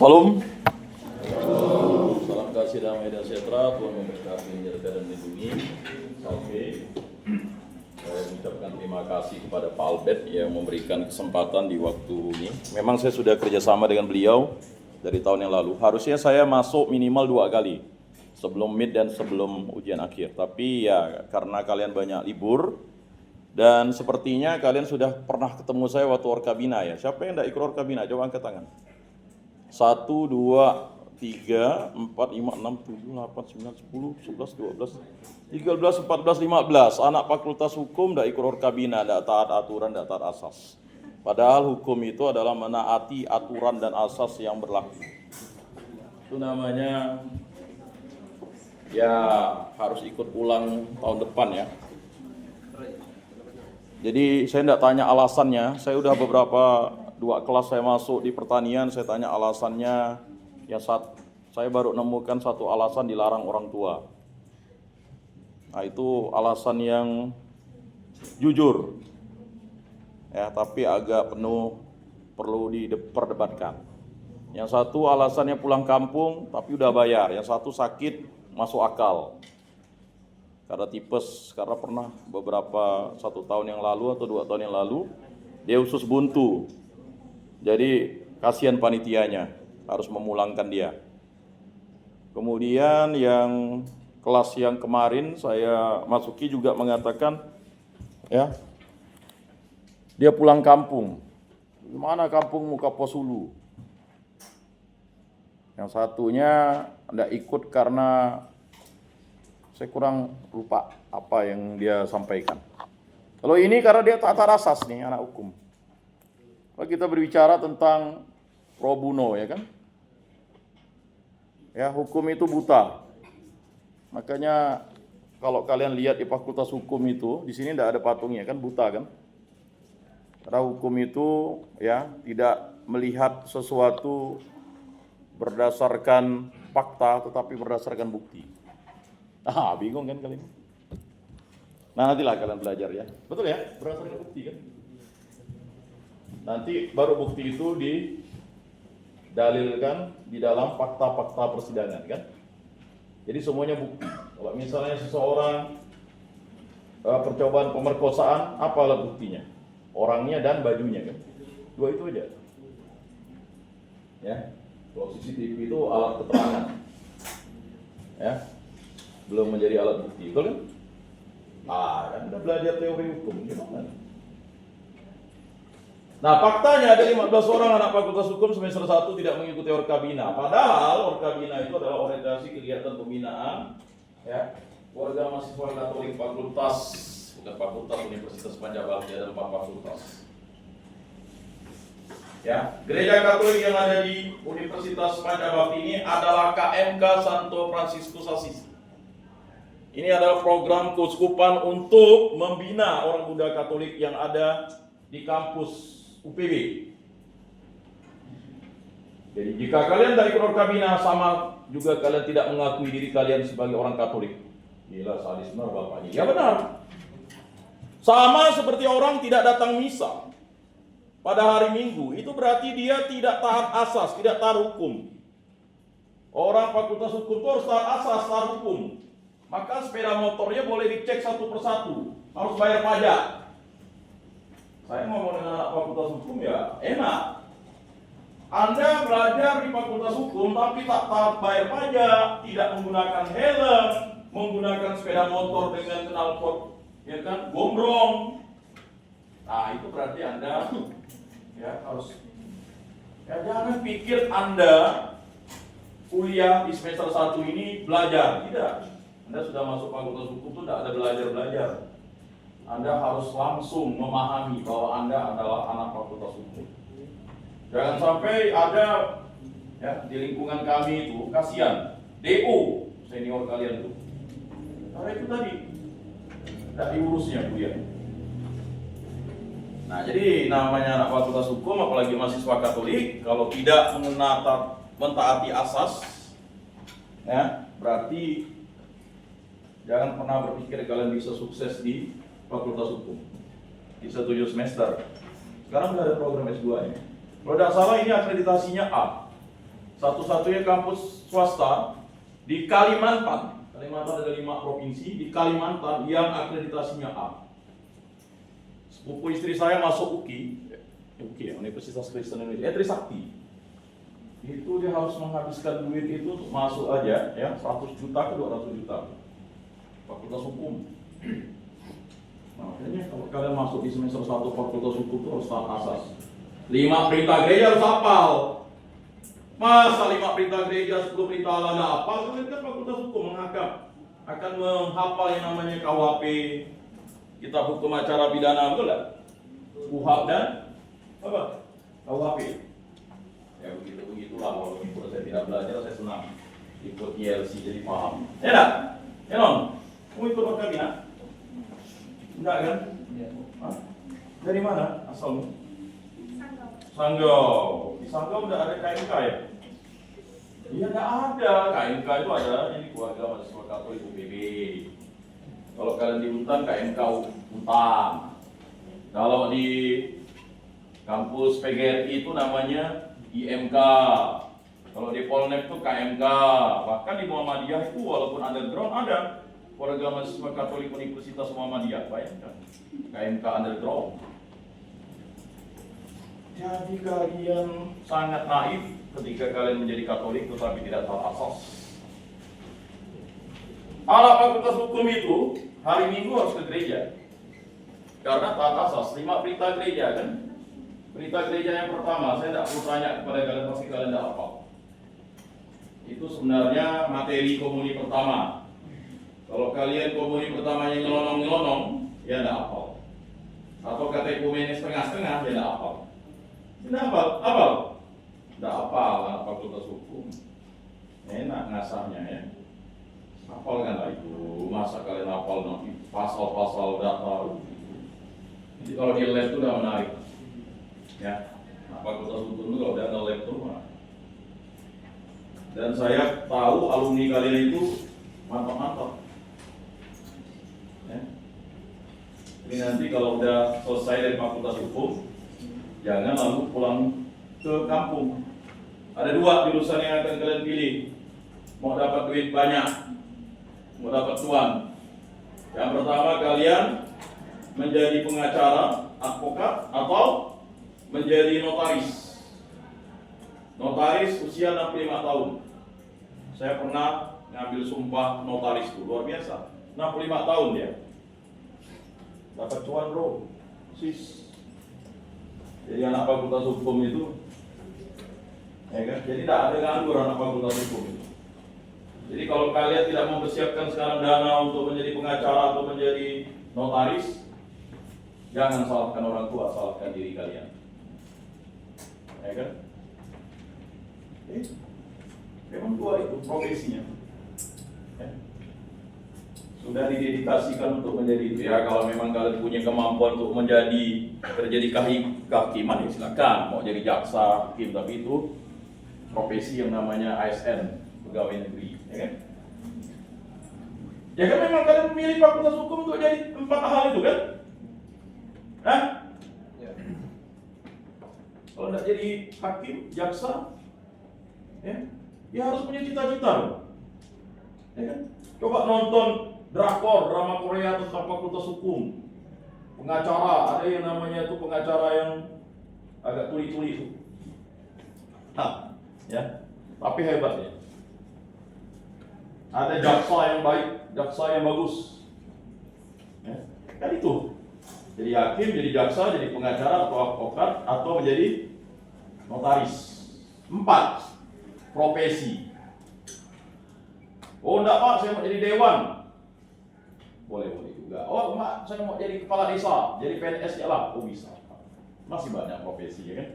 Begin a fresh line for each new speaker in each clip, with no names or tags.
Salam. Salam kasih damai dan sejahtera, Tuhan memberkati, menjaga dan melindungi. Oke. Saya mengucapkan terima kasih kepada Pak Albert yang memberikan kesempatan di waktu ini. Memang saya sudah kerjasama dengan beliau dari tahun yang lalu. Harusnya saya masuk minimal 2 kali, sebelum mid dan sebelum ujian akhir. Tapi ya karena kalian banyak libur, dan sepertinya kalian sudah pernah ketemu saya waktu Orkabina ya. Siapa yang tidak ikut Orkabina? Coba angkat tangan. 1, 2, 3, 4, 5, 6, 7, 8, 9, 10, 11, 12, 13, 14, 15. Anak fakultas hukum tidak ikut Orkabina, tidak taat aturan, tidak taat asas. Padahal hukum itu adalah menaati aturan dan asas yang berlaku. Itu namanya ya harus ikut ulang tahun depan ya. Jadi saya tidak tanya alasannya, saya udah beberapa 2 kelas saya masuk di pertanian, saya tanya alasannya, ya saya baru nemukan 1 alasan dilarang orang tua. Nah itu alasan yang jujur, ya tapi agak perlu diperdebatkan. Yang satu alasannya pulang kampung, tapi udah bayar. Yang satu sakit, masuk akal. Karena tipes, karena pernah beberapa 1 tahun yang lalu atau 2 tahun yang lalu, dia usus buntu. Jadi kasihan panitianya, harus memulangkan dia. Kemudian yang kelas yang kemarin saya masuki juga mengatakan, ya, dia pulang kampung. Gimana kampungmu Kapos Hulu? Yang satunya tidak ikut karena saya kurang lupa apa yang dia sampaikan. Kalau ini karena dia taat asas nih, anak hukum. Kalau kita berbicara tentang pro bono ya kan, ya hukum itu buta. Makanya kalau kalian lihat di fakultas hukum itu, di sini tidak ada patungnya kan, buta kan. Karena hukum itu ya tidak melihat sesuatu berdasarkan fakta, tetapi berdasarkan bukti. Bingung kan kalian? Nah nantilah kalian belajar ya, betul ya, berdasarkan bukti kan. Nanti baru bukti itu didalilkan di dalam fakta-fakta persidangan kan. Jadi semuanya bukti. Kalau misalnya seseorang percobaan pemerkosaan, apa alat buktinya? Orangnya dan bajunya kan. 2 itu aja. Ya. Kalau CCTV itu alat keterangan. Ya. Belum menjadi alat bukti, betul kan? Kan udah belajar teori hukum gimana? Nah faktanya ada 15 orang anak fakultas hukum semester 1 tidak mengikuti Orkabina. Padahal Orkabina itu adalah orientasi kegiatan pembinaan ya, warga mahasiswa Katolik fakultas, bukan fakultas, Universitas Pancabakti, ada 4 fakultas. Ya, gereja Katolik yang ada di Universitas Pancabakti ini adalah KMK Santo Fransiskus Assisi. Ini adalah program keuskupan untuk membina orang muda Katolik yang ada di kampus UPB. Jadi jika kalian dari Orkabina, sama juga kalian tidak mengakui diri kalian sebagai orang Katolik. Gila, sadis benar bapaknya. Ya benar. Sama seperti orang tidak datang misa pada hari Minggu, itu berarti dia tidak taat asas, tidak taat hukum. Orang fakultas hukum itu harus taat asas, taat hukum. Maka sepeda motornya boleh dicek satu persatu, harus bayar pajak. Saya ngomong dengan anak fakultas hukum ya enak. Anda belajar di fakultas hukum tapi tak taat bayar pajak, tidak menggunakan helm, menggunakan sepeda motor dengan knalpot, ya kan, gombrong. Nah itu berarti Anda ya harus. Ya jangan pikir Anda kuliah di semester 1 ini belajar, tidak. Anda sudah masuk fakultas hukum itu tidak ada belajar-belajar. Anda harus langsung memahami bahwa Anda adalah anak fakultas hukum. Jangan sampai ada ya di lingkungan kami itu kasihan DO senior kalian tuh. Karena itu tadi tidak diurusnya kuliah. Nah jadi namanya anak fakultas hukum, apalagi mahasiswa Katolik, kalau tidak mentaati asas, ya berarti jangan pernah berpikir kalian bisa sukses di fakultas hukum. Bisa 7 semester. Sekarang sudah ada program S2-nya. Kalau tidak salah ini akreditasinya A. satu-satunya kampus swasta di Kalimantan. Kalimantan ada 5 provinsi, di Kalimantan yang akreditasinya A. Sepupu istri saya masuk UKI ya, Universitas Kristen Indonesia, Trisakti. Itu dia harus menghabiskan duit itu untuk masuk aja, ya 100 juta ke 200 juta. Fakultas Hukum. Makanya kalau kalian masuk di semester 1 Fakultas Hukum itu harus taat asas. 5 perintah gereja harus hafal. Masa 5 perintah gereja, 10 perintah Allah nggak hafal? Kalian kan Fakultas Hukum akan menghafal yang namanya KUHP, Kitab Hukum Acara Pidana, betul nggak? KUHP dan apa? KUHP. Ya begitulah. Walaupun saya tidak belajar, saya senang ikut ILC jadi paham. Ya enggak? Ya non? Kamu ikut Orkabina? Enggak kan? Hah? Dari mana asalmu? Sanggau. Di Sanggau udah ada KMK ya? Iya enggak ada. KMK itu ada ini keluarga mahasiswa Katolik UPB. Kalau kalian di Untan, KMK Untan. Kalau di kampus PGRI itu namanya IMK. Kalau di Polnek itu KMK. Bahkan di Muhammadiyah itu walaupun underground ada keluarga mahasiswa Katolik Universitas Muhammadiyah. Bayangkan, KMK underground. Jadi kalian sangat naif ketika kalian menjadi Katolik tetapi tidak tahu asas. Alat Fakultas Hukum itu hari Minggu harus ke gereja. Karena taat asas, 5 perintah gereja kan. Perintah gereja yang pertama, saya tidak perlu tanya kepada kalian, pasti kalian tidak hafal. Itu sebenarnya materi komuni pertama. Kalau kalian komuni pertamanya nyelonong-nyelonong, ya tidak hafal. Atau katekumennya setengah-setengah, ya tidak hafal. Tidak hafal? Hafal? Tidak hafal, anak Fakultas Hukum. Enak ngasahnya ya. Hafalkanlah itu. Masa kalian hafal nanti pasal-pasal data. Jadi kalau di lab itu udah menarik. Ya, Fakultas Hukum itu kalau udah nge-lab itu mana? Dan saya tahu alumni kalian itu mantap-mantap. Ya. Jadi nanti kalau udah selesai dari Fakultas Hukum, jangan lalu pulang ke kampung. Ada 2 jurusan yang akan kalian pilih. Mau dapat duit banyak, mau dapat cuan. Yang pertama kalian menjadi pengacara, advokat, atau menjadi notaris. Notaris usia 65 tahun. Saya pernah ngambil sumpah notaris itu, luar biasa. 65 tahun dia. Dapat cuan bro. Sis. Jadi anak Fakultas Hukum itu, ya kan? Jadi tidak ada nganggur anak Fakultas Hukum itu. Jadi kalau kalian tidak mempersiapkan sekarang dana untuk menjadi pengacara atau menjadi notaris, jangan salahkan orang tua, salahkan diri kalian. Ya kan? Memang tua itu profesinya. Ya. Sudah didedikasikan untuk menjadi itu. Ya kalau memang kalian punya kemampuan untuk terjadi kehakiman, ya silakan. Mau jadi jaksa, hakim, tapi itu profesi yang namanya ASN, pegawai negeri. Ya kan? Ya kan memang kalian memilih Fakultas Hukum untuk jadi 4 hal itu kan? Hah? Ya. Kalau tidak jadi hakim, jaksa, ya harus punya cita-cita loh. Ya kan? Coba nonton drakor, drama Korea tentang Fakultas Hukum. Pengacara, ada yang namanya itu pengacara yang agak tuli-tuli itu. Ya, tapi hebat ya. Ada jaksa yang baik, jaksa yang bagus. Ya, kan itu. Jadi hakim, jadi jaksa, jadi pengacara atau advokat, atau menjadi notaris. 4 profesi. Oh enggak Pak, saya mau jadi dewan. Boleh juga. Oh Pak, saya mau jadi kepala desa, jadi PNS ya lah. Oh bisa. Masih banyak profesi ya kan.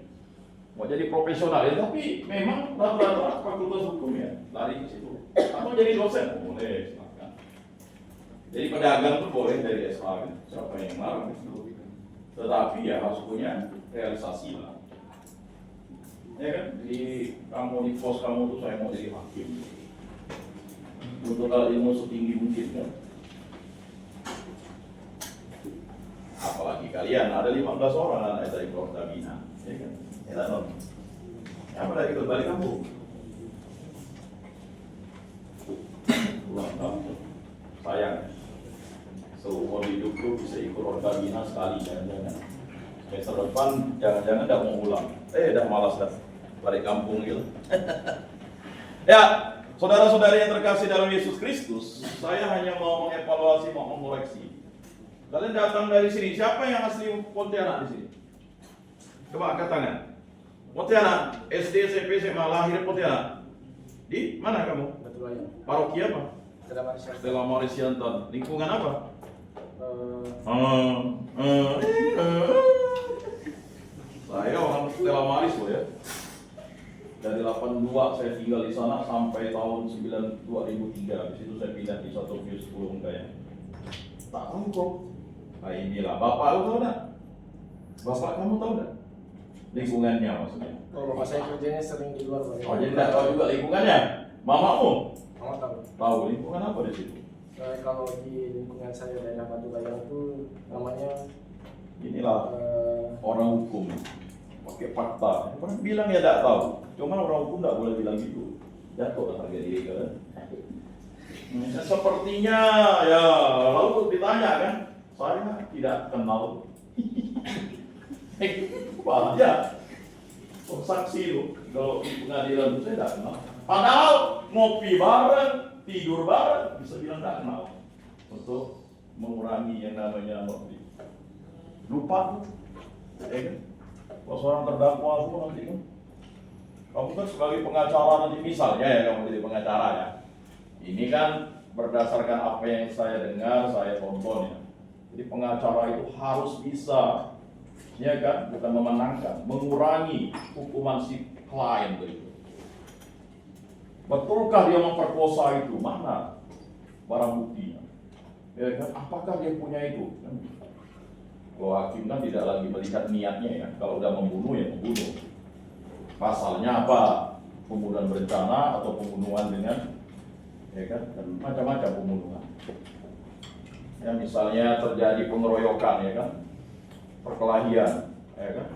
Mau jadi profesional ya, tapi memang rata-rata Fakultas Hukum ya lari ke situ. Atau jadi dosen, boleh silakan. Jadi pedagang tuh boleh dari SH kan. Siapa yang larang? Tetapi ya harus punya realisasi lah. Ya kan, di kamu di pos kamu tuh saya mau jadi hakim. Untuk kalau ilmu setinggi mungkin kan. Apalagi kalian ada 15 orang anak dari Orkabina, ya kan? Ya non. Apa dari kembali kampung? sayang. Seumur hidup tuh bisa ikut orgabina sekali, jangan-jangan. Semester depan jangan-jangan tidak mau ulang. Dah malas dah balik kampung gitu. Ya, saudara-saudari yang terkasih dalam Yesus Kristus, saya hanya mau mengevaluasi, mau mengoreksi. Kalian datang dari sini, siapa yang asli Pontianak di sini? Coba angkat tangan. Pontianak, SD, SMP, SMA, lahir Pontianak. Di mana kamu? Paroki apa? Stella Maris Yanton. Lingkungan apa? Saya orang Stella Maris loh ya. Dari 82 saya tinggal di sana sampai tahun 2003. Habis itu saya pindah di satu view 10 ya. Tak tahu kok. Nah inilah bapak lu tahu enggak? Bapak kamu tahu enggak? Lingkungannya maksudnya.
Oh, bapak saya kerjanya sering di luar.
Oh jadi enggak tahu juga lingkungannya? Mamamu?
Mama tahu.
Tahu lingkungan apa di situ?
Kalau di lingkungan saya daerah Batu Layang itu namanya
inilah orang hukum. Pakai fakta. Orang bilang ya tidak tahu. Cuma orang hukum tidak boleh bilang gitu. Jatuh harga diri kan. Sepertinya ya lalu ditanya kan, saya tidak kenal. Aja. Saksi lu kalau di pengadilan itu saya tidak kenal. Padahal ngopi bareng, tidur bareng, bisa bilang tidak kenal. Untuk mengurangi yang namanya ngopi. Lupa tuh. Kan? Kalau seorang terdakwa itu nanti kan, kamu kan sebagai pengacara nanti misalnya ya kamu jadi pengacara ya. Ini kan berdasarkan apa yang saya dengar, saya tonton ya. Jadi pengacara itu harus bisa, ya kan, bukan memenangkan, mengurangi hukuman si klien itu. Betulkah dia memperkosa itu? Mana barang buktinya? Ya kan, apakah dia punya itu? Kan? Kalau hakim kan tidak lagi melihat niatnya ya. Kalau udah membunuh ya membunuh. Pasalnya apa? Pembunuhan berencana atau pembunuhan dengan ya kan, dan macam-macam pembunuhan. Ya misalnya terjadi pengeroyokan ya kan, perkelahian, ya kan.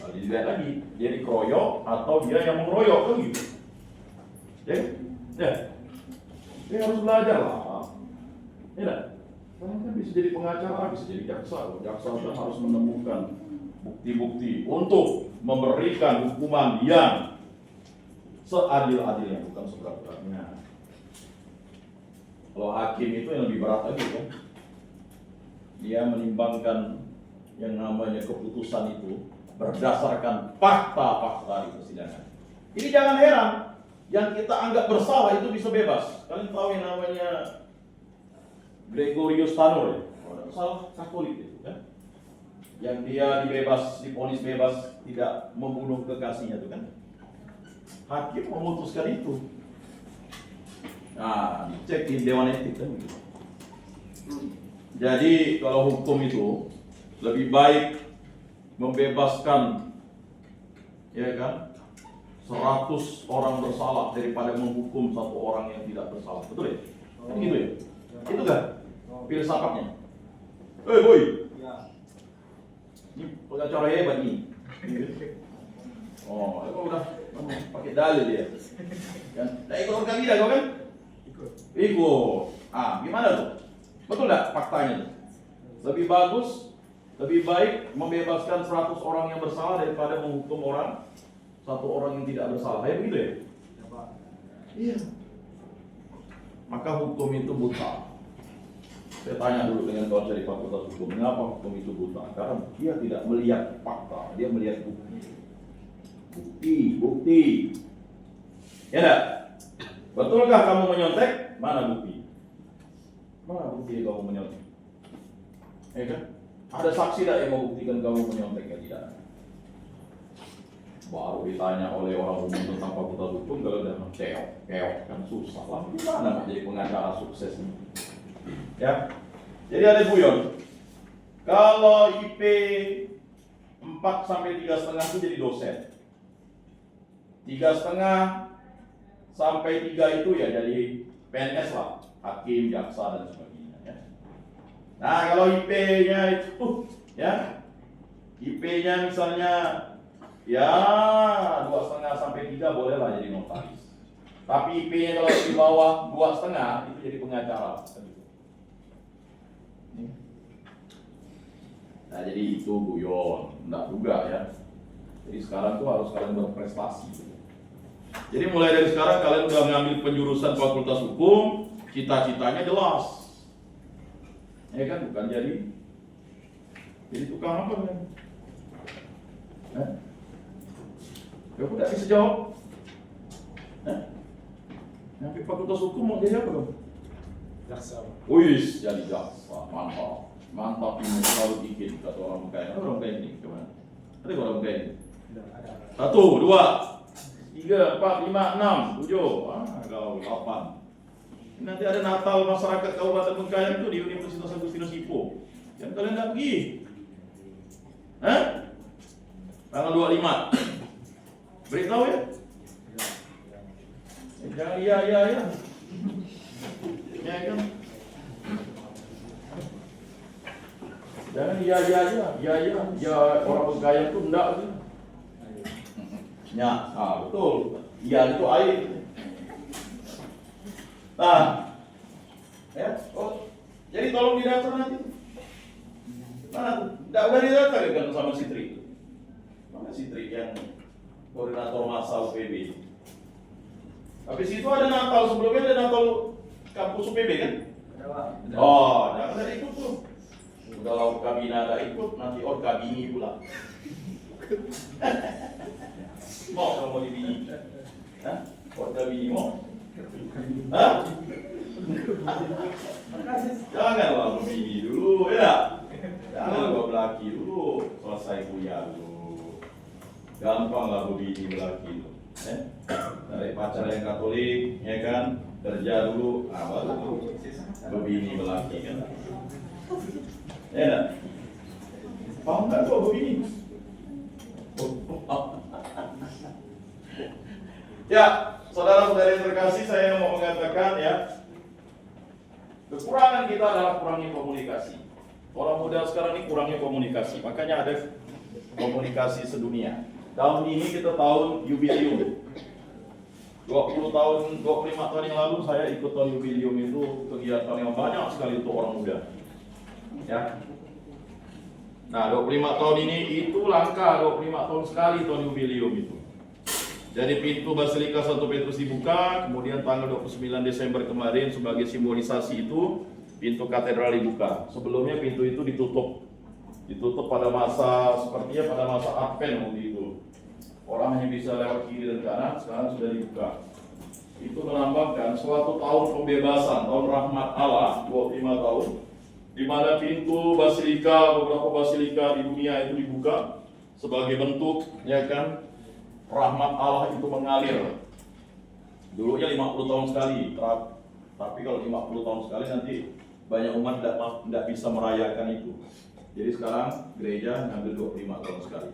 Nah, dilihat lagi dia dikeroyok atau dia yang mengeroyok kan gitu. Ya, dia harus belajar lah. Ya, karena kan bisa jadi pengacara, bisa jadi jaksa. Jaksa kan harus menemukan bukti-bukti untuk memberikan hukuman yang seadil-adilnya, bukan seberat-beratnya. Kalau hakim itu yang lebih berat lagi kan, dia menimbangkan yang namanya keputusan itu berdasarkan fakta-fakta di persidangan. Ini jangan heran, yang kita anggap bersalah itu bisa bebas. Kalian tahu yang namanya Gregorius Tanur ya, salah Katolik itu kan, yang dia divonis bebas tidak membunuh kekasihnya itu kan. Hakim memutuskan itu. Nah, dicek di Dewan Etik kan gitu. Jadi kalau hukum itu lebih baik membebaskan ya kan 100 orang bersalah daripada menghukum 1 orang yang tidak bersalah. Betul ya? Kan gitu ya? Itu kan filsafatnya. Boy. Ini pengacara hebat nih. Oh, itu udah pakai dalil dia. Kan? Nah, ikut orgabida kau kan? Ikut. Gimana tuh? Betul nggak faktanya tuh? Lebih bagus, lebih baik membebaskan 100 orang yang bersalah daripada menghukum 1 orang yang tidak bersalah. Ya begitu ya? Iya. Maka hukum itu buta. Saya tanya dulu dengan kawan dari Fakultas Hukum, mengapa hukum itu buta? Karena dia tidak melihat fakta, dia melihat bukti. Ya enggak? Betulkah kamu menyontek? Mana bukti? Mana bukti kamu menyontek? Ya kan? Ada saksi tidak yang membuktikan kamu menyontek? Ya tidak. Baru ditanya oleh orang umum tentang Fakultas Hukum, kalau udah keok kan susah lah. Gimana jadi pengacara sukses ini? Ya, jadi ada guyon. Kalau IP 4 sampai 3,5 itu jadi dosen. 3,5 sampai 3 itu ya jadi PNS lah, hakim, jaksa dan sebagainya. Ya. Nah kalau IP-nya itu, ya, IP-nya misalnya ya 2,5 sampai 3 boleh lah jadi notaris. Tapi IP-nya kalau di bawah 2,5 itu jadi pengacara. Nah jadi itu guyon, enggak juga ya. Jadi sekarang tuh harus kalian berprestasi. Jadi mulai dari sekarang kalian udah mengambil penjurusan Fakultas Hukum, cita-citanya jelas. Ya kan, bukan jadi tukang apa kan? Kamu tidak bisa jawab. Yang Fakultas Hukum mau jadi apa dong?
Jaksa.
Wis, jadi jaksa, mantap. Mantap ini selalu dikit kata orang kaya. Orang kaya ini kemana? Ada orang kaya ini?
Ada.
1, 2, 3, 4, 5, 6, 7, kalau 8. Nanti ada Natal masyarakat Kabupaten Bengkayang itu di Universitas Agustinus Hippo. Yang kalian nggak pergi? Tanggal 25. Beritahu ya. Jangan iya. Ya kan? Jangan iya orang Bengkayang itu enggak sih. Ya, betul. Iya itu air. Nah, ya, jadi tolong didaftar nanti. Mana tuh? Enggak udah didaftar kan sama Sitri. Mana Sitri yang koordinator masa UPB? Habis itu ada Natal, sebelumnya ada Natal kampus UPB kan?
Ada, Pak.
Oh, jangan ada ikut tuh. Udah laut kabina ada ikut, nanti kabini pula. Mau kamu dibini? Kabini mau? Janganlah begini dulu ya. Jangan gua belaki dulu, selesai kuliah dulu. Gampanglah begini belaki dulu. Dari pacar yang Katolik, ya kan, kerja dulu, baru begini belaki kan. Ya, paham nggak tuh begini? Ya, saudara-saudara yang terkasih, saya mau mengatakan ya, kekurangan kita adalah kurangnya komunikasi. Orang muda sekarang ini kurangnya komunikasi, makanya ada komunikasi sedunia. Tahun ini kita tahun jubileum. 25 tahun yang lalu saya ikut tahun jubileum itu kegiatan yang banyak sekali untuk orang muda. Ya. Nah, 25 tahun ini itu langka, 25 tahun sekali tahun jubileum itu. Jadi pintu Basilika Santo Petrus dibuka, kemudian tanggal 29 Desember kemarin sebagai simbolisasi itu pintu katedral dibuka. Sebelumnya pintu itu ditutup. Ditutup pada masa sepertinya pada masa Advent waktu itu. Orang hanya bisa lewat kiri dan kanan, sekarang sudah dibuka. Itu melambangkan suatu tahun pembebasan, tahun rahmat Allah, 25 tahun, di mana pintu basilika, beberapa basilika di dunia itu dibuka sebagai bentuk, ya kan, rahmat Allah itu mengalir. Dulunya 50 tahun sekali, tapi kalau 50 tahun sekali nanti banyak umat tidak bisa merayakan itu. Jadi sekarang gereja ngambil 25 tahun sekali.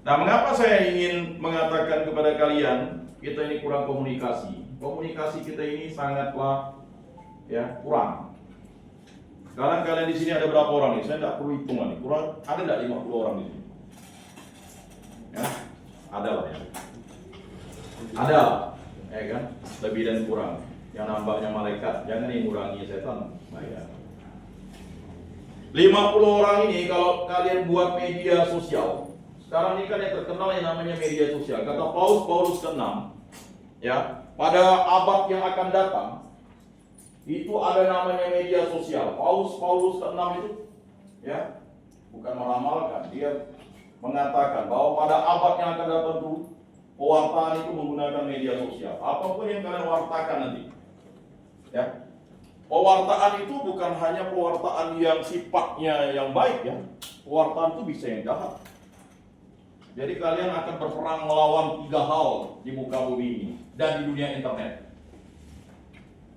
Nah, mengapa saya ingin mengatakan kepada kalian, kita ini kurang komunikasi. Komunikasi kita ini sangatlah ya kurang. Sekarang kalian di sini ada berapa orang nih? Saya tidak perlu hitungan nih. Kurang ada tidak 50 orang di sini? Ya, ada lah ya. Ada, ya kan? Lebih dan kurang. Yang nambahnya malaikat, jangan yang ngurangi setan. Nah, ya. 50 orang ini kalau kalian buat media sosial. Sekarang ini kan yang terkenal yang namanya media sosial. Kata Paulus ke-6, ya, pada abad yang akan datang itu ada namanya media sosial. Paulus ke-6 itu, ya, bukan meramalkan, dia mengatakan bahwa pada abad yang akan datang itu pewartaan itu menggunakan media sosial. Apapun yang kalian wartakan nanti, ya, pewartaan itu bukan hanya pewartaan yang sifatnya yang baik, ya. Pewartaan itu bisa yang jahat. Jadi kalian akan berperang melawan 3 hal di muka bumi ini dan di dunia internet.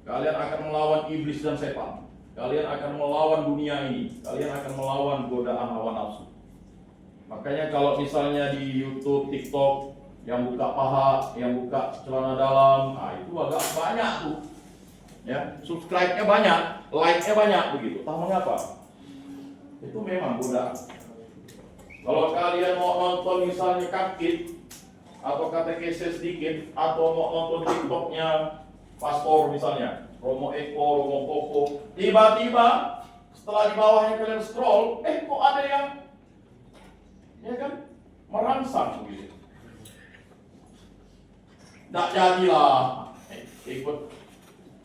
Kalian akan melawan iblis dan setan. Kalian akan melawan dunia ini. Kalian akan melawan godaan hawa nafsu. Makanya kalau misalnya di YouTube, TikTok yang buka paha, yang buka celana dalam, nah itu agak banyak tuh. Ya, subscribe-nya banyak, like-nya banyak begitu. Tahu mengapa? Itu memang godaan. Kalau kalian mau nonton misalnya kakit atau katekese sedikit atau mau nonton TikToknya Pastor misalnya, Romo Eko, Romo Koko, tiba-tiba setelah di bawahnya kalian scroll, kok ada yang, ya kan, merangsang begitu. Nggak jadilah ikut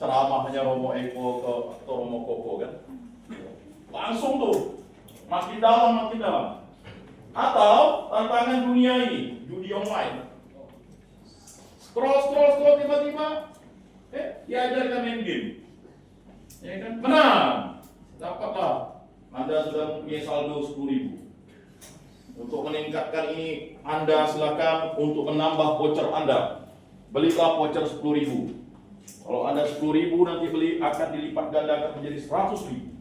ceramahnya Romo Eko atau Romo Koko kan. Langsung tuh, makin dalam. Atau tantangan dunia ini, judi online. Scroll tiba-tiba, diajarkan main game. Ya kan? Menang. Dapatlah. Anda sudah punya saldo 10.000. Untuk meningkatkan ini, Anda silakan untuk menambah voucher Anda. Belilah voucher 10.000. Kalau Anda 10.000 nanti beli akan dilipat gandakan menjadi 100.000.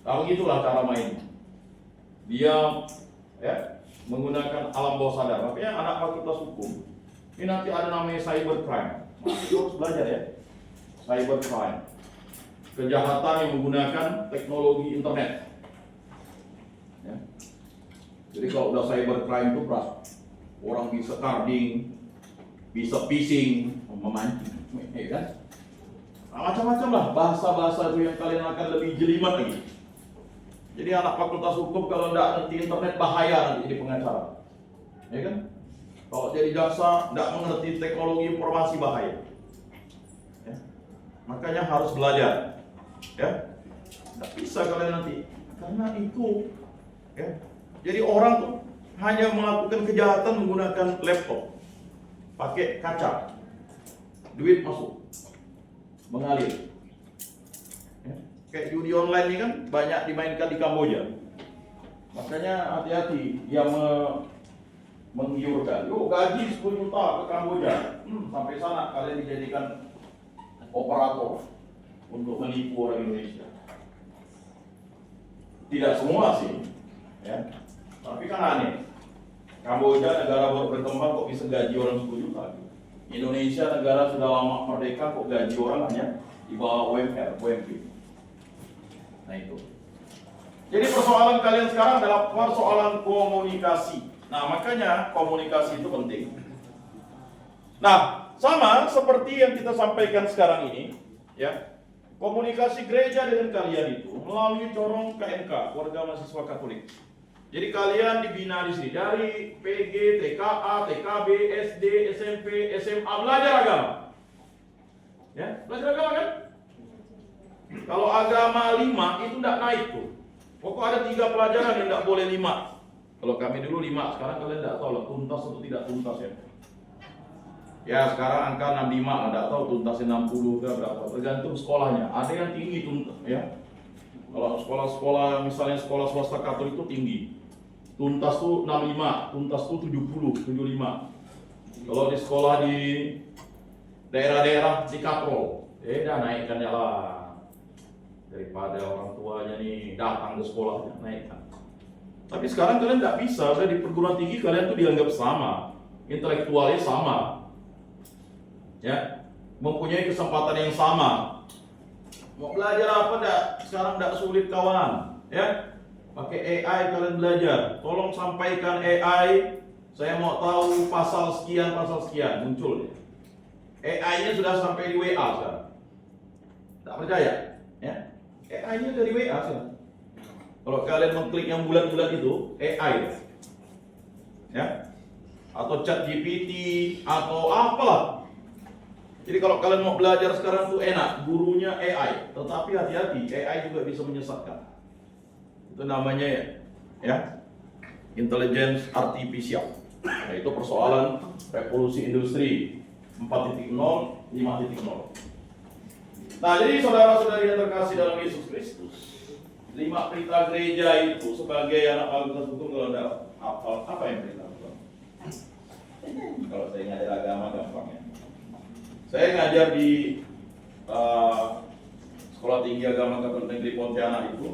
Nah, begitulah cara main. Dia menggunakan alam bawah sadar. Makanya anak fakultas hukum ini nanti ada namanya cybercrime. Masih harus belajar ya. Cybercrime, kejahatan yang menggunakan teknologi internet. Ya. Jadi kalau udah cybercrime itu orang bisa carding, bisa phishing, memancing, ya kan? Nah, macam-macam lah bahasa-bahasa itu yang kalian akan lebih jelimet lagi. Jadi anak fakultas hukum kalau tidak ngerti internet bahaya nanti jadi pengacara, ya kan? Kalau jadi jaksa tidak mengerti teknologi informasi bahaya. Ya. Makanya harus belajar, ya. Tidak bisa kalian nanti karena itu, ya. Jadi orang tuh hanya melakukan kejahatan menggunakan laptop, pakai kaca, duit masuk, mengalir. Kayak judi online ini kan banyak dimainkan di Kamboja. Makanya hati-hati yang menggiurkan. Yuk gaji 10 juta ke Kamboja. Sampai sana kalian dijadikan operator untuk menipu orang Indonesia. Tidak semua sih, ya. Tapi kan aneh. Kamboja negara baru berkembang kok bisa gaji orang 10 juta. Indonesia negara sudah lama merdeka kok gaji orang hanya di bawah UMR, UMP. Nah itu. Jadi persoalan kalian sekarang adalah persoalan komunikasi. Nah makanya komunikasi itu penting. Nah sama seperti yang kita sampaikan sekarang ini, ya. Komunikasi gereja dengan kalian itu melalui corong KMK, Keluarga Mahasiswa Katolik. Jadi kalian dibina di sini dari PG, TKA, TKB, SD, SMP, SMA, belajar agama. Ya, belajar agama kan? Kalau agama 5 itu tidak naik tuh. Pokok ada 3 pelajaran yang tidak boleh 5. Kalau kami dulu 5, sekarang kalian tidak tahu lah tuntas atau tidak tuntas ya. Ya sekarang angka 65, tidak tahu tuntasnya 60 ke berapa. Tergantung sekolahnya. Ada yang tinggi tuntas ya. Kalau sekolah-sekolah misalnya sekolah swasta Katolik itu tinggi. Tuntas tuh 65, tuntas tuh 70, 75. Kalau di sekolah di daerah-daerah di Katrol, dah naikkannya lah. Daripada orang tuanya nih datang ke sekolahnya naikkan. Tapi sekarang kalian tidak bisa, udah di perguruan tinggi kalian tuh dianggap sama, intelektualnya sama, ya, mempunyai kesempatan yang sama. Mau belajar apa enggak? Sekarang tidak sulit kawan, ya. Pakai AI kalian belajar. Tolong sampaikan AI. Saya mau tahu pasal sekian muncul. AI-nya sudah sampai di WA sekarang. Tak percaya, ya? AI-nya dari WA sekarang. Kalau kalian mengklik yang bulat-bulat itu AI, ya, atau chat GPT atau apalah. Jadi kalau kalian mau belajar sekarang tuh enak, gurunya AI. Tetapi hati-hati, AI juga bisa menyesatkan. Itu namanya ya intelligence artificial. Nah, itu persoalan revolusi industri 4.0, 5.0. Nah, jadi saudara-saudari yang terkasih dalam Yesus Kristus, 5 perintah gereja itu sebagai anak fakultas hukum kalau tidak hafal apa yang perintah hukum? Kalau saya ngajar agama gampang ya. Saya ngajar di Sekolah Tinggi Agama Katolik Negeri Pontianak itu,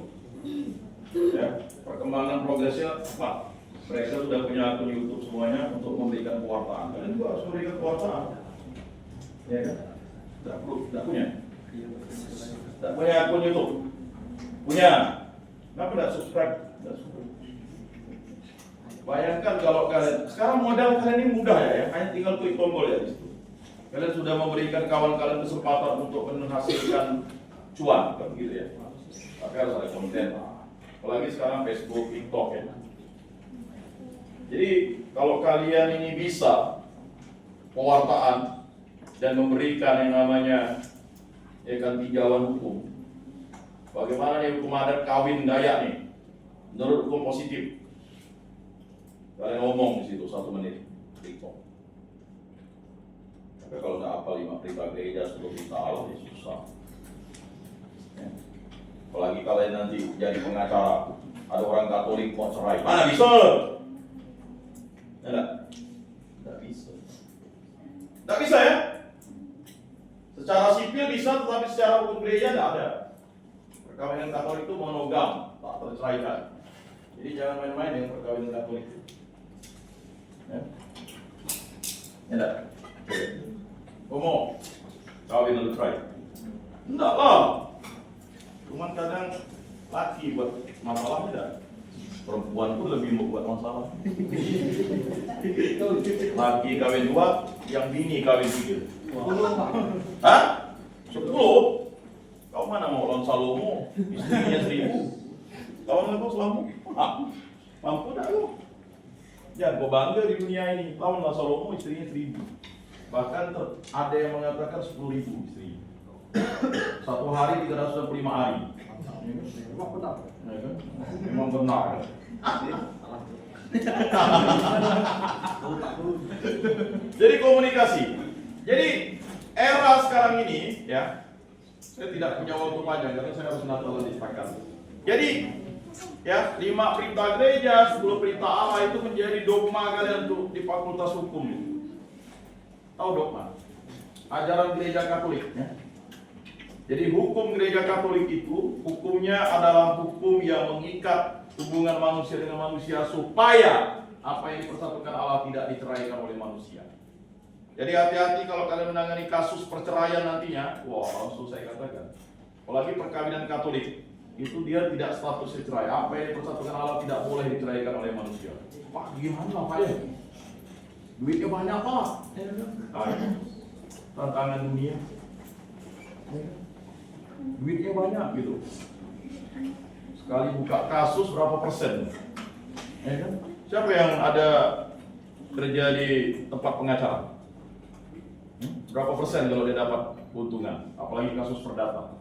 ya, perkembangan progresnya cepat. Mereka sudah punya akun YouTube semuanya untuk memberikan pewartaan. Kalian juga harus memberikan pewartaan, ya kan? Tidak punya. Tidak punya akun YouTube. Punya. Kenapa tidak subscribe? Bayangkan kalau kalian sekarang modal kalian ini mudah ya, hanya tinggal klik tombol ya di situ. Kalian sudah memberikan kawan kalian kesempatan untuk menghasilkan cuan, kan gitu ya. Tapi harus ada konten. Apalagi sekarang Facebook, TikTok ya. Jadi kalau kalian ini bisa pewartaan dan memberikan yang namanya ya kan tinjauan hukum. Bagaimana nih hukum adat kawin Dayak nih? Menurut hukum positif. Kalian ngomong di situ 1 menit. TikTok. Tapi kalau nggak apa 5 perintah gereja, 10 perintah Allah ya susah. Ya. Apalagi kalian nanti jadi pengacara, ada orang Katolik mau cerai, mana bisa? Nggak bisa. Nggak bisa ya? Secara sipil bisa, tetapi secara hukum gereja nggak ada. Perkawinan Katolik itu monogam, tak terceraikan. Jadi jangan main-main dengan perkawinan Katolik. Ya? Enggak? Ngomong, kawin lalu cerai. Enggak lah. Cuman kadang laki buat masalah tidak. Perempuan pun lebih membuat masalah. Laki kawin 2, yang bini kawin 3. Hah? 10? Kau mana mau lawan Salomo? Istrinya 1000. Lawan aku Salomo? Mampu tak lu? Jangan kau bangga di dunia ini. Lawanlah Salomo, istrinya 1000. Bahkan ada yang mengatakan 10.000 istri. 1 hari 365 hari.
Memang benar.
Memang benar. Jadi komunikasi. Jadi era sekarang ini ya, saya tidak punya waktu panjang karena saya harus natal dispakat. Jadi ya 5 perintah gereja, 10 perintah Allah itu menjadi dogma kalian tuh di fakultas hukum. Tahu dogma? Ajaran gereja Katolik ya. Jadi hukum gereja Katolik itu hukumnya adalah hukum yang mengikat hubungan manusia dengan manusia supaya apa yang dipersatukan Allah tidak diceraikan oleh manusia. Jadi hati-hati kalau kalian menangani kasus perceraian nantinya. Wah, langsung saya katakan. Apalagi perkawinan Katolik itu dia tidak status cerai. Apa yang dipersatukan Allah tidak boleh diceraikan oleh manusia. Pak, gimana Pak ya? Duitnya banyak Pak. Tantangan dunia. Duitnya banyak gitu. Sekali buka kasus berapa persen? Ya kan? Siapa yang ada kerja di tempat pengacara? Berapa persen kalau dia dapat keuntungan? Apalagi kasus perdata.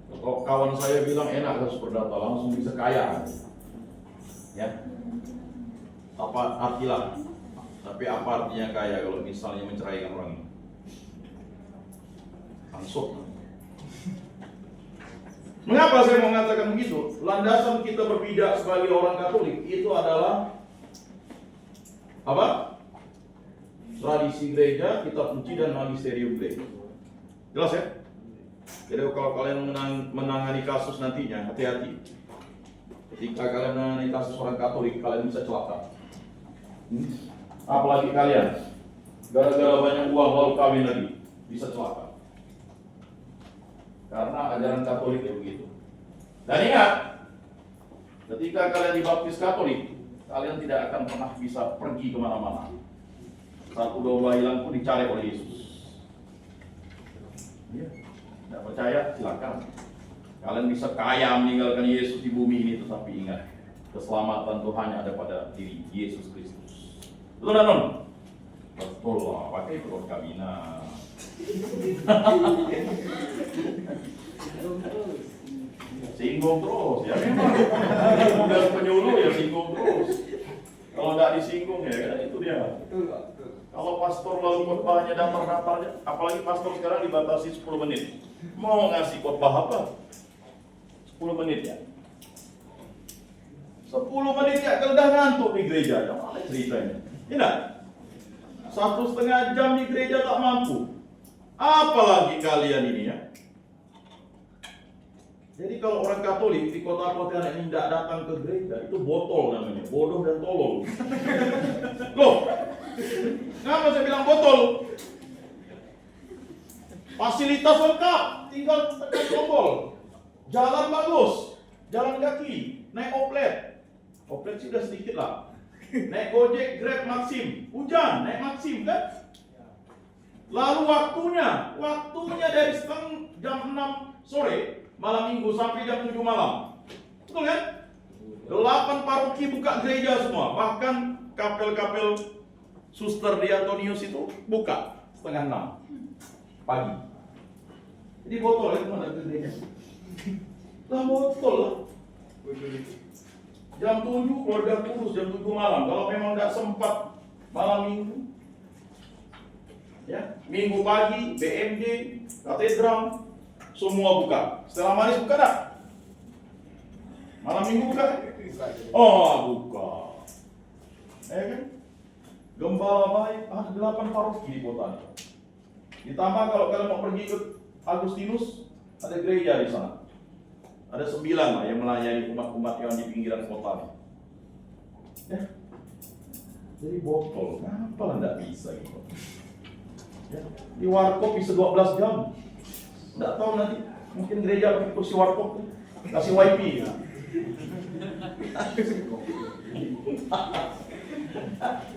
Kalau kawan saya bilang enak kasus perdata, langsung bisa kaya. Ya. Apa artilah? Tapi apa artinya kaya kalau misalnya menceraikan orang ini? Langsung. Mengapa saya mengatakan begitu? Landasan kita berpijak sebagai orang Katolik itu adalah apa? Tradisi gereja, kitab suci dan magisterium gereja. Jelas ya? Jadi kalau kalian menangani kasus nantinya, hati-hati. Ketika kalian menangani kasus orang Katolik, kalian bisa celaka. Apalagi kalian, gara-gara banyak uang lalu kawin lagi, bisa celaka. Karena ajaran Katolik ya begitu. Dan ingat, ketika kalian dibaptis Katolik, kalian tidak akan pernah bisa pergi kemana-mana. Satu domba hilang pun dicari oleh Yesus. Ya, tidak percaya? Silakan. Kalian bisa kaya meninggalkan Yesus di bumi ini, tetapi ingat, keselamatan Tuhan ada pada diri Yesus Kristus. Betul tak, non? Betul lah, pakai perkawinan. Singgung terus ya memang. Udah penyuluh ya singgung terus. Kalau nggak disinggung ya kan itu dia. Kalau pastor lalu khotbahnya datar-datar, apalagi pastor sekarang dibatasi 10 menit. Mau ngasih khotbah apa? 10 menit ya. 10 menit ya kalau udah ngantuk di gereja, apa ceritanya? Tidak. 1,5 jam di gereja tak mampu. Apalagi kalian ini ya. Jadi kalau orang Katolik di kota-kota yang tidak datang ke gereja itu botol namanya, bodoh dan tolol. Loh, kenapa saya bilang botol? Fasilitas lengkap, tinggal tekan tombol. Jalan bagus, jalan kaki, naik oplet. Oplet sih udah sedikit lah. Naik Gojek, Grab, Maxim. Hujan, naik Maxim kan? Lalu waktunya dari jam 6 sore malam minggu sampai jam 7 malam. Betul kan? 8 paroki buka gereja semua. Bahkan kapel-kapel Suster di Antonius itu buka setengah 6 pagi. Jadi botol ya teman ke gereja. Lah botol lah. Jam 7 keluarga kurus, jam 7 malam. Kalau memang tidak sempat malam minggu, ya minggu pagi, BMD, katedral, semua buka. Setelah manis buka tak? Malam minggu buka? Oh buka. Ya kan? Gembala baik, ada 8 paroki di kota. Ditambah kalau kalian mau pergi ke Agustinus, ada gereja di sana. Ada 9 lah yang melayani umat-umat yang di pinggiran kota. Ya. Jadi botol, kenapa lah nggak bisa gitu? Ya. Di warkop bisa 12 jam. Nggak tahu nanti, mungkin gereja pakai kursi warkop, kasih wifi. Ya.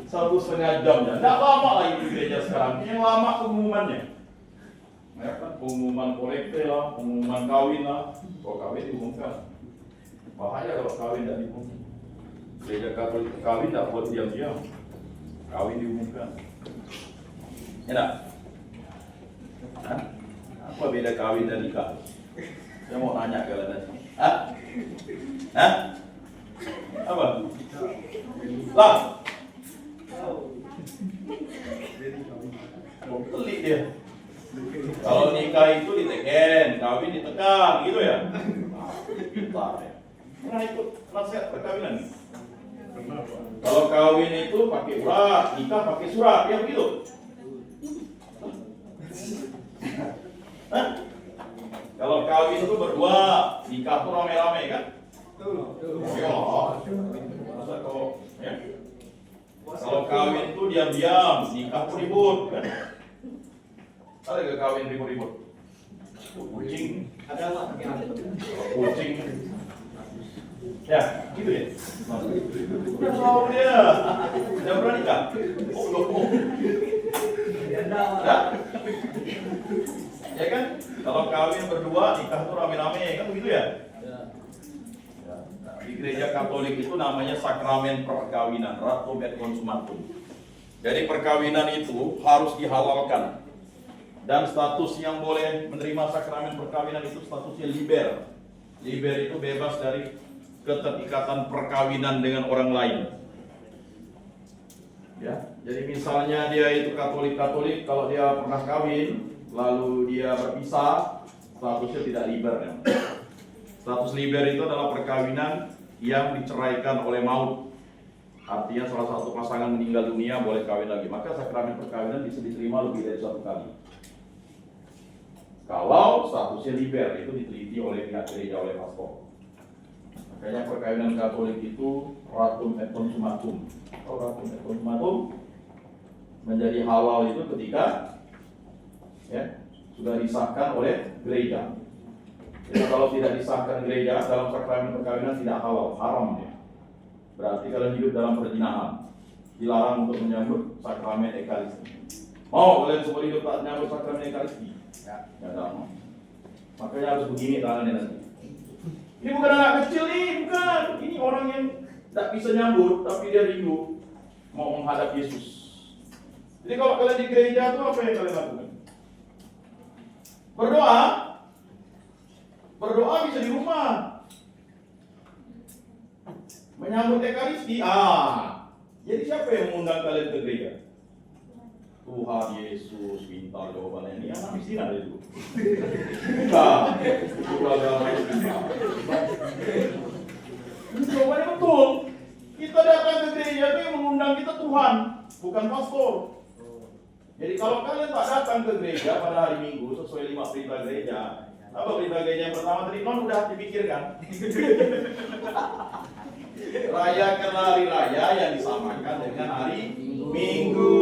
1,5 jam ya. Nggak lama lah itu gereja sekarang. Yang lama pengumumannya. Ya kan, pengumuman kolekte lah, pengumuman kawin lah. Kalau kawin diumumkan. Bahaya kalau kawin tidak diumumkan. Gereja Katolik kawin tidak buat diam-diam. Kawin diumumkan. Enak? Hah? Apa beda kawin dan nikah? Saya mau nanya kalian tadi. Hah? Hah? Apa? Lah. Pelik dia. Kalau nikah itu diteken, kawin ditekan, gitu ya? Pintar ya. Pernah ikut nasihat perkawinan nih? Kalau kawin itu pakai urat, nikah pakai surat, ya begitu? Hah? Kalau kawin itu berdua, nikah tuh rame-rame kan? Ya, masa kalau ya? Kalau kawin tuh diam-diam, nikah tuh ribut kan? Ada gak kawin ribut-ribut? Kucing.
Ada lah, tapi ada.
Kucing. Ya, gitu ya. Udah tahu dia. Udah pernah nikah? Oh, belum. Ya? Ya kan? Kalau kawin berdua, nikah tuh rame-rame, kan begitu ya? Di gereja Katolik itu namanya sakramen perkawinan, ratum et consumatum. Jadi perkawinan itu harus dihalalkan. Dan status yang boleh menerima sakramen perkawinan itu statusnya liber. Liber itu bebas dari keterikatan perkawinan dengan orang lain. Ya, jadi misalnya dia itu Katolik, kalau dia pernah kawin, lalu dia berpisah, statusnya tidak liber. Ya. Status liber itu adalah perkawinan yang diceraikan oleh maut. Artinya salah satu pasangan meninggal dunia boleh kawin lagi. Maka sakramen perkawinan bisa diterima lebih dari 1 kali. Kalau statusnya liber, itu diteliti oleh pihak gereja, oleh pastor. Makanya perkawinan Katolik itu ratum et consumatum. Ratum et consumatum menjadi halal itu ketika ya, sudah disahkan oleh gereja. Jadi kalau tidak disahkan gereja dalam sakramen perkawinan tidak halal, haram ya. Berarti kalian hidup dalam perzinahan, dilarang untuk menyambut sakramen ekaristi. Mau kalian semua hidup tak menyambut sakramen ekaristi? Ya, ada. Makanya harus begini tangannya nanti. Ini bukan anak kecil nih, bukan. Ini orang yang tidak bisa nyambut, tapi dia rindu mau menghadap Yesus. Jadi kalau kalian di gereja itu apa yang kalian lakukan? Berdoa. Berdoa bisa di rumah. Menyambut ekaristi. Jadi siapa yang mengundang kalian ke gereja? Tuhan Yesus minta jawabannya. Ini anak miskin ada itu. Enggak. Itu agama Islam. Jawabannya betul. Kita datang ke gereja itu yang mengundang kita Tuhan, bukan pastor. Jadi kalau kalian tak datang ke gereja pada hari Minggu sesuai 5 perintah gereja, apa perintah gereja yang pertama tadi? Non udah dipikirkan. Rayakanlah hari raya yang disamakan dengan hari Minggu.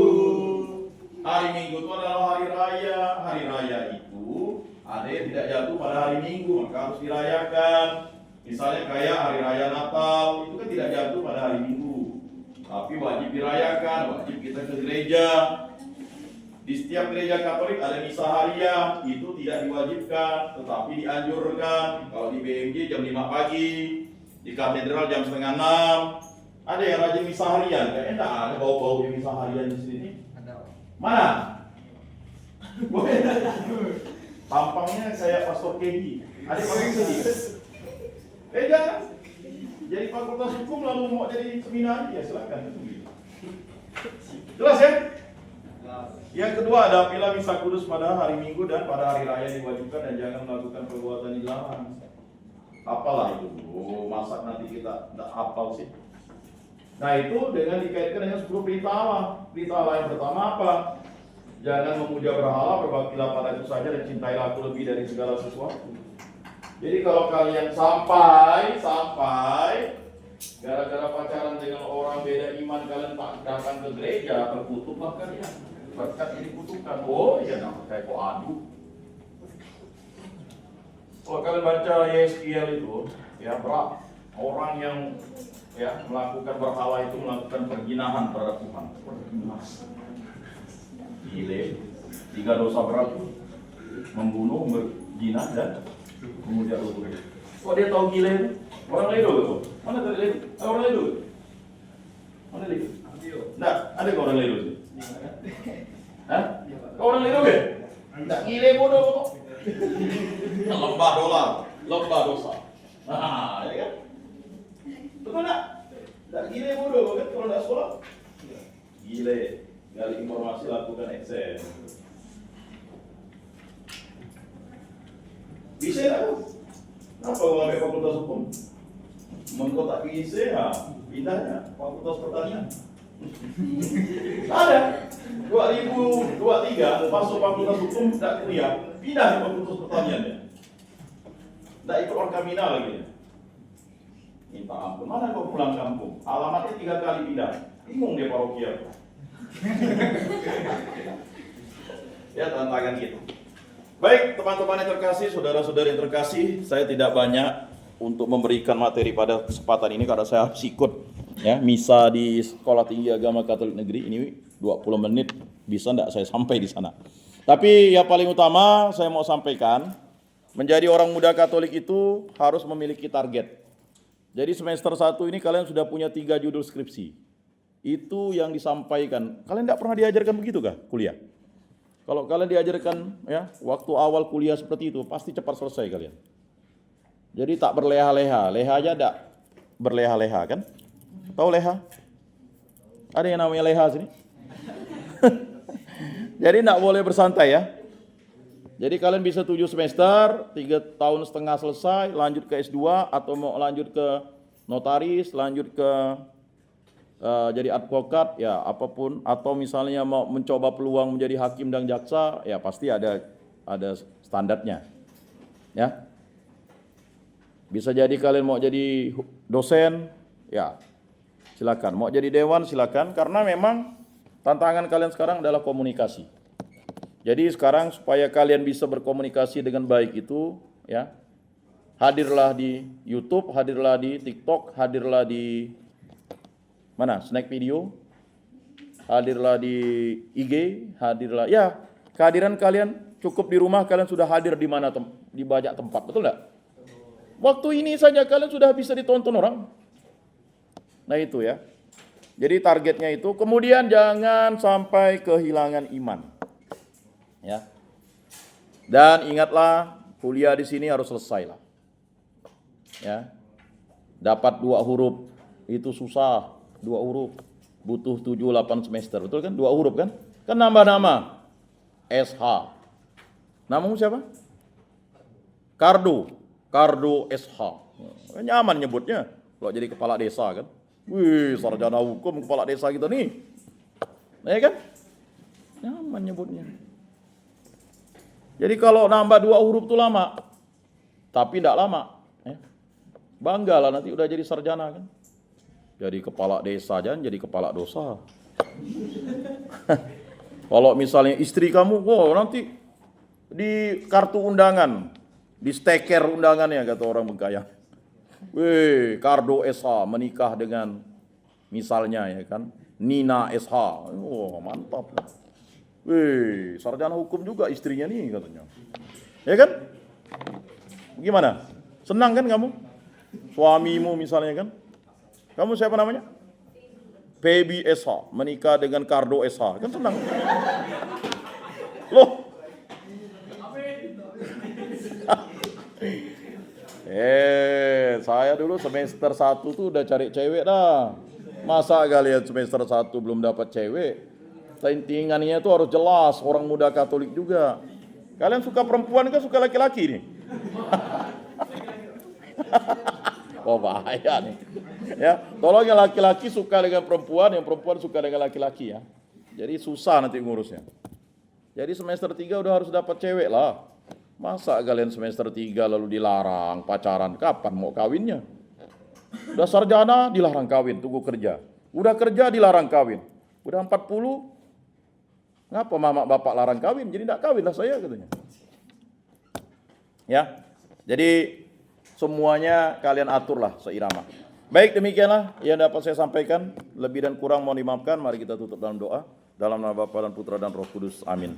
Hari Minggu itu adalah hari raya. Hari raya itu ada yang tidak jatuh pada hari Minggu, maka harus dirayakan. Misalnya kayak hari raya Natal, itu kan tidak jatuh pada hari Minggu, tapi wajib dirayakan, wajib kita ke gereja. Di Di setiap gereja Katolik ada misa harian, itu tidak diwajibkan, tetapi dianjurkan. Kalau di BMJ jam 5 pagi, di katedral jam setengah 6. Ada yang rajin misa harian, kayaknya enggak ada bau-bau di misa harian di sini.
Ada.
Mana? Tampangnya saya Pastor Kegi. Ada orang sedih. Jangan. Jadi fakultas hukum lalu mau jadi seminar, ya silakan. Jelas ya? Yang kedua ada pilah misa kudus pada hari Minggu dan pada hari raya diwajibkan dan jangan melakukan perbuatan dilarang. Apalah itu? Oh, masa nanti kita tidak hafal sih. Nah itu dengan dikaitkan dengan 10 perintah Allah. Perintah Allah yang pertama apa? Jangan memuja berhala, berbaktilah pada itu saja dan cintailah aku lebih dari segala sesuatu. Jadi kalau kalian sampai gara-gara pacaran dengan orang beda iman kalian tak datang ke gereja, terkutuplah kalian. Berkat ini kutukan. Oh iya, nah kayak kok adu. Kalau kalian baca Yeskiel itu, ya berat. Orang yang ya melakukan berhala itu melakukan perjinahan terhadap Tuhan. Gile. 3 dosa berat: membunuh, berzina dan memuja Tuhan. Kok dia tahu gile? Orang Ledo gitu. Mana tadi Ledo? Orang Ledo. Mana Ledo? Enggak, ada ke orang Ledo sih. Hah? Kau orang Ledo kan? Enggak gile bodoh kok. Lembah dolar, lembah dosa. Nah, ya kan? Betul enggak? Enggak gile bodoh kan kalau enggak sekolah? Gile. Gali informasi, lakukan Excel. Bisa enggak? Kenapa kau ambil fakultas hukum? Mengkau tak bisa ya, pindahnya fakultas pertanian. Ada 2023 masuk fakultas hukum tidak kuliah, pindah ke fakultas pertanian ya. Tidak ikut Orkamina lagi. Minta ampun, mana kau pulang kampung? Alamatnya 3 kali pindah, bingung dia parokia. Ya tantangan kita. Baik teman-teman yang terkasih, saudara-saudari yang terkasih, saya tidak banyak untuk memberikan materi pada kesempatan ini karena saya harus ikut ya misa di Sekolah Tinggi Agama Katolik Negeri ini 20 menit bisa enggak saya sampai di sana. Tapi yang paling utama saya mau sampaikan, menjadi orang muda Katolik itu harus memiliki target. Jadi semester 1 ini kalian sudah punya 3 judul skripsi. Itu yang disampaikan. Kalian enggak pernah diajarkan begitu kah kuliah? Kalau kalian diajarkan ya waktu awal kuliah seperti itu pasti cepat selesai kalian. Jadi tak berleha-leha, leha aja enggak berleha-leha kan? Tahu leha? Ada yang namanya leha sini? Jadi enggak boleh bersantai ya. Jadi kalian bisa 7 semester, 3,5 tahun selesai, lanjut ke S2 atau mau lanjut ke notaris, lanjut ke jadi advokat ya apapun, atau misalnya mau mencoba peluang menjadi hakim dan jaksa ya pasti ada standarnya ya. Bisa jadi kalian mau jadi dosen ya silakan, mau jadi dewan silakan, karena memang tantangan kalian sekarang adalah komunikasi. Jadi sekarang supaya kalian bisa berkomunikasi dengan baik itu ya, hadirlah di YouTube, hadirlah di TikTok, hadirlah di mana? Snack video. Hadirlah di IG, hadirlah. Ya, kehadiran kalian cukup di rumah kalian sudah hadir di mana di banyak tempat, betul enggak? Waktu ini saja kalian sudah bisa ditonton orang. Nah itu ya. Jadi targetnya itu, kemudian jangan sampai kehilangan iman. Ya. Dan ingatlah kuliah di sini harus selesai lah. Ya. Dapat 2 huruf itu susah, 2 huruf butuh 7-8 semester, betul kan? 2 huruf kan? Kan nambah nama. SH. Namamu siapa? Kardo SH. Nyaman nyebutnya. Kalau jadi kepala desa kan. Wih, sarjana hukum kepala desa kita nih. Nah, ya kan? Nyaman nyebutnya. Jadi kalau nambah 2 huruf itu lama. Tapi tidak lama. Ya. Bangga lah nanti udah jadi sarjana kan. Jadi kepala desa jangan jadi kepala dosa. Kalau misalnya istri kamu, nanti di kartu undangan, di steker undangannya kata orang Bengkayang. Wih, Kardo SH menikah dengan misalnya ya kan, Nina SH. Mantap. Wih, sarjana hukum juga istrinya nih katanya. Ya kan? Gimana? Senang kan kamu? Suamimu misalnya kan? Kamu siapa namanya? Baby Esa, menikah dengan Kardo Esa. Kan senang. Loh. Saya dulu semester 1 tuh udah cari cewek dah. Masa kalian semester 1 belum dapat cewek? Tintingannya tuh harus jelas, orang muda Katolik juga. Kalian suka perempuan kan suka laki-laki nih? Oh bahaya nih. Ya, tolong yang laki-laki suka dengan perempuan, yang perempuan suka dengan laki-laki ya. Jadi susah nanti ngurusnya. Jadi semester 3 udah harus dapat cewek lah. Masa kalian semester 3 lalu dilarang pacaran, kapan mau kawinnya? Udah sarjana dilarang kawin, tunggu kerja. Udah kerja dilarang kawin. Udah 40, ngapa mama bapak larang kawin? Jadi enggak kawin lah saya katanya. Ya, jadi semuanya kalian aturlah seirama. Baik, demikianlah yang dapat saya sampaikan. Lebih dan kurang mohon dimaafkan. Mari kita tutup dalam doa. Dalam nama Bapa dan Putra dan Roh Kudus. Amin.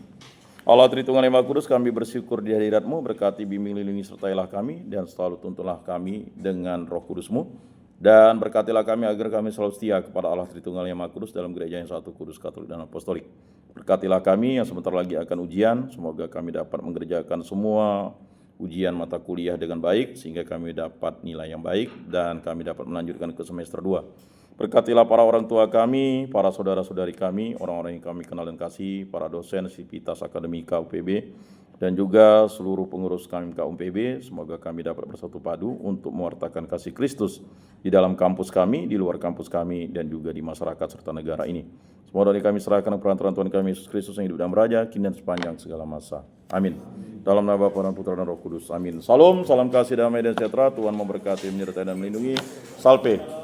Allah Tritunggal yang Maha Kudus, kami bersyukur di hadirat-Mu, berkati, bimbing, lindungi, sertailah kami, dan selalu tuntunlah kami dengan Roh Kudus-Mu. Dan berkatilah kami agar kami selalu setia kepada Allah Tritunggal yang Maha Kudus dalam gereja yang satu, kudus, katolik, dan apostolik. Berkatilah kami yang sebentar lagi akan ujian, semoga kami dapat mengerjakan semua ujian mata kuliah dengan baik, sehingga kami dapat nilai yang baik, dan kami dapat melanjutkan ke semester 2. Berkatilah para orang tua kami, para saudara-saudari kami, orang-orang yang kami kenal dan kasih, para dosen Sivitas Akademika UPB, dan juga seluruh pengurus KMK UPB. Semoga kami dapat bersatu padu untuk mewartakan kasih Kristus di dalam kampus kami, di luar kampus kami, dan juga di masyarakat serta negara ini. Semua dari kami serahkan perantaraan Tuhan kami Yesus Kristus yang hidup dan beraja, kini dan sepanjang segala masa. Amin. Dalam nama Bapa dan Putra dan Roh Kudus. Amin. Salam, salam kasih, damai dan sejahtera. Tuhan memberkati, menyertai dan melindungi. Salve.